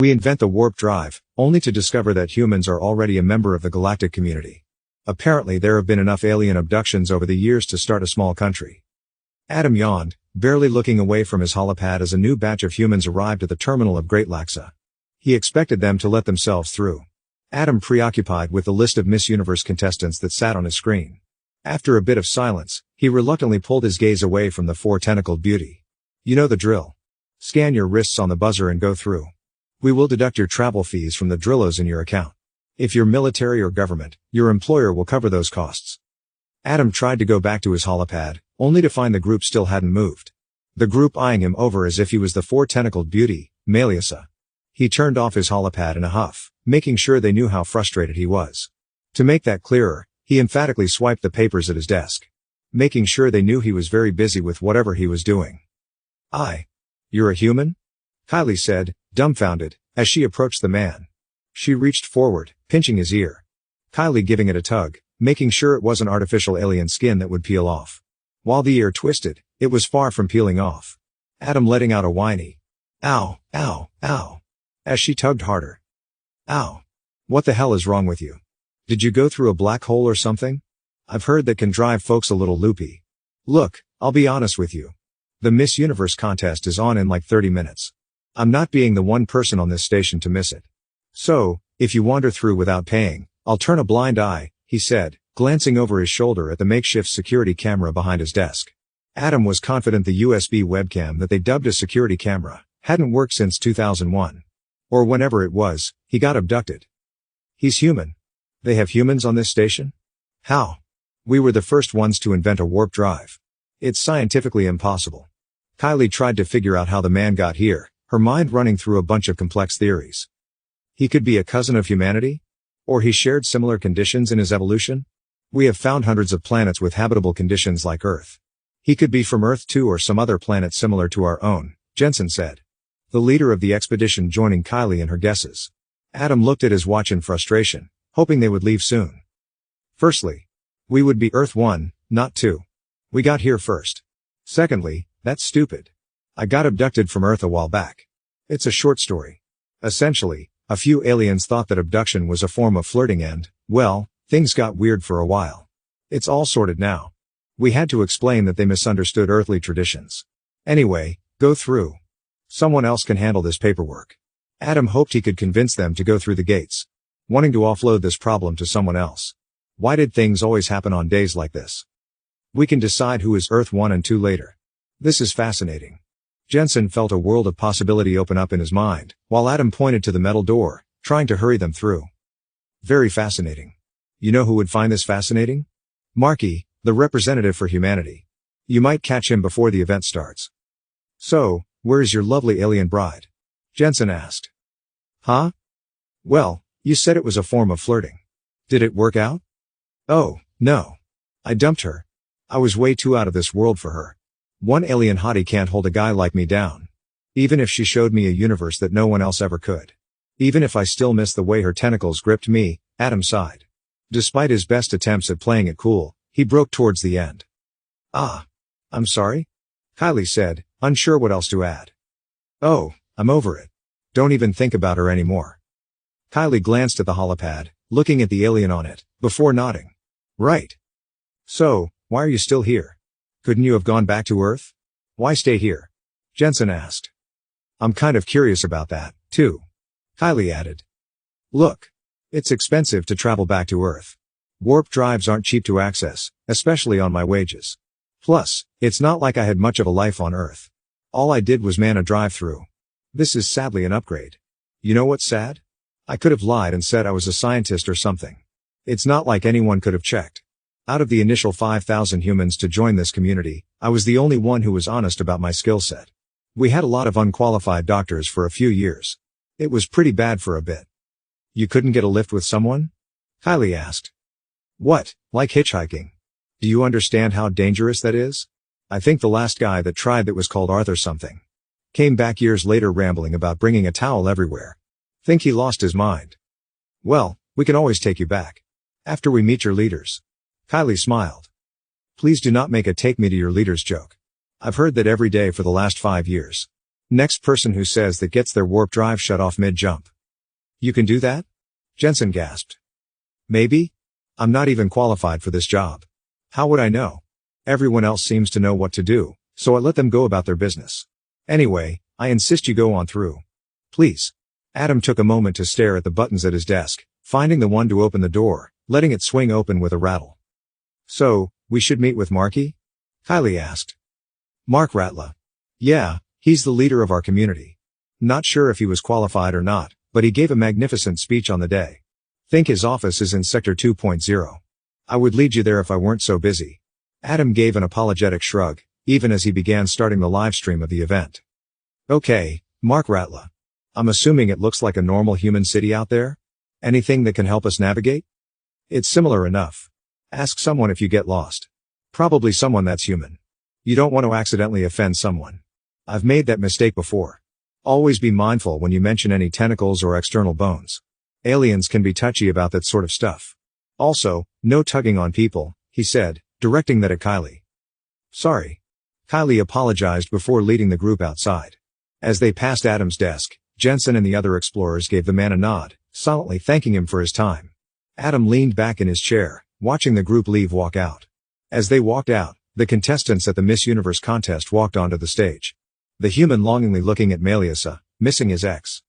We invent the warp drive, only to discover that humans are already a member of the galactic community. Apparently there have been enough alien abductions over the years to start a small country. Adam yawned, barely looking away from his holopad as a new batch of humans arrived at the terminal of Great Laxa. He expected them to let themselves through. Adam preoccupied with the list of Miss Universe contestants that sat on his screen. After a bit of silence, he reluctantly pulled his gaze away from the four-tentacled beauty. You know the drill. Scan your wrists on the buzzer and go through. We will deduct your travel fees from the Drillos in your account. If you're military or government, your employer will cover those costs. Adam tried to go back to his holopad, only to find the group still hadn't moved. The group eyeing him over as if he was the four-tentacled beauty, Maliasa. He turned off his holopad in a huff, making sure they knew how frustrated he was. To make that clearer, he emphatically swiped the papers at his desk, making sure they knew he was very busy with whatever he was doing. You're a human? Kylie said, dumbfounded, as she approached the man. She reached forward, pinching his ear. Kylie giving it a tug, making sure it wasn't artificial alien skin that would peel off. While the ear twisted, it was far from peeling off. Adam letting out a whiny, "Ow, ow, ow," as she tugged harder. "Ow. What the hell is wrong with you? Did you go through a black hole or something? I've heard that can drive folks a little loopy. Look, I'll be honest with you. The Miss Universe contest is on in like 30 minutes. I'm not being the one person on this station to miss it. So, if you wander through without paying, I'll turn a blind eye," he said, glancing over his shoulder at the makeshift security camera behind his desk. Adam was confident the USB webcam that they dubbed a security camera hadn't worked since 2001. Or whenever it was, he got abducted. He's human. They have humans on this station? How? We were the first ones to invent a warp drive. It's scientifically impossible. Kylie tried to figure out how the man got here, her mind running through a bunch of complex theories. He could be a cousin of humanity? Or he shared similar conditions in his evolution? We have found hundreds of planets with habitable conditions like Earth. He could be from Earth too or some other planet similar to our own, Jensen said, the leader of the expedition joining Kylie in her guesses. Adam looked at his watch in frustration, hoping they would leave soon. Firstly, we would be Earth 1, not 2. We got here first. Secondly, that's stupid. I got abducted from Earth a while back. It's a short story. Essentially, a few aliens thought that abduction was a form of flirting and, well, things got weird for a while. It's all sorted now. We had to explain that they misunderstood earthly traditions. Anyway, go through. Someone else can handle this paperwork. Adam hoped he could convince them to go through the gates, wanting to offload this problem to someone else. Why did things always happen on days like this? We can decide who is Earth 1 and 2 later. This is fascinating. Jensen felt a world of possibility open up in his mind, while Adam pointed to the metal door, trying to hurry them through. Very fascinating. You know who would find this fascinating? Marky, the representative for humanity. You might catch him before the event starts. So, where is your lovely alien bride? Jensen asked. Huh? Well, you said it was a form of flirting. Did it work out? Oh, no. I dumped her. I was way too out of this world for her. One alien hottie can't hold a guy like me down. Even if she showed me a universe that no one else ever could. Even if I still miss the way her tentacles gripped me, Adam sighed. Despite his best attempts at playing it cool, he broke towards the end. I'm sorry? Kylie said, unsure what else to add. Oh, I'm over it. Don't even think about her anymore. Kylie glanced at the holopad, looking at the alien on it, before nodding. Right. So, why are you still here? Couldn't you have gone back to Earth? Why stay here? Jensen asked. I'm kind of curious about that, too. Kylie added. Look. It's expensive to travel back to Earth. Warp drives aren't cheap to access, especially on my wages. Plus, it's not like I had much of a life on Earth. All I did was man a drive-through. This is sadly an upgrade. You know what's sad? I could have lied and said I was a scientist or something. It's not like anyone could have checked. Out of the initial 5,000 humans to join this community, I was the only one who was honest about my skill set. We had a lot of unqualified doctors for a few years. It was pretty bad for a bit. You couldn't get a lift with someone? Kylie asked. What, like hitchhiking? Do you understand how dangerous that is? I think the last guy that tried that was called Arthur something. Came back years later rambling about bringing a towel everywhere. Think he lost his mind. Well, we can always take you back. After we meet your leaders. Kylie smiled. Please do not make a take me to your leaders joke. I've heard that every day for the last 5 years. Next person who says that gets their warp drive shut off mid-jump. You can do that? Jensen gasped. Maybe? I'm not even qualified for this job. How would I know? Everyone else seems to know what to do, so I let them go about their business. Anyway, I insist you go on through. Please. Adam took a moment to stare at the buttons at his desk, finding the one to open the door, letting it swing open with a rattle. So, we should meet with Marky? Kylie asked. Mark Rattler. Yeah, he's the leader of our community. Not sure if he was qualified or not, but he gave a magnificent speech on the day. Think his office is in Sector 2.0. I would lead you there if I weren't so busy. Adam gave an apologetic shrug, even as he began starting the live stream of the event. Okay, Mark Rattler. I'm assuming it looks like a normal human city out there? Anything that can help us navigate? It's similar enough. Ask someone if you get lost. Probably someone that's human. You don't want to accidentally offend someone. I've made that mistake before. Always be mindful when you mention any tentacles or external bones. Aliens can be touchy about that sort of stuff. Also, no tugging on people, he said, directing that at Kylie. Sorry. Kylie apologized before leading the group outside. As they passed Adam's desk, Jensen and the other explorers gave the man a nod, silently thanking him for his time. Adam leaned back in his chair, watching the group walk out. As they walked out, the contestants at the Miss Universe contest walked onto the stage. The human longingly looking at Meliusa, missing his ex.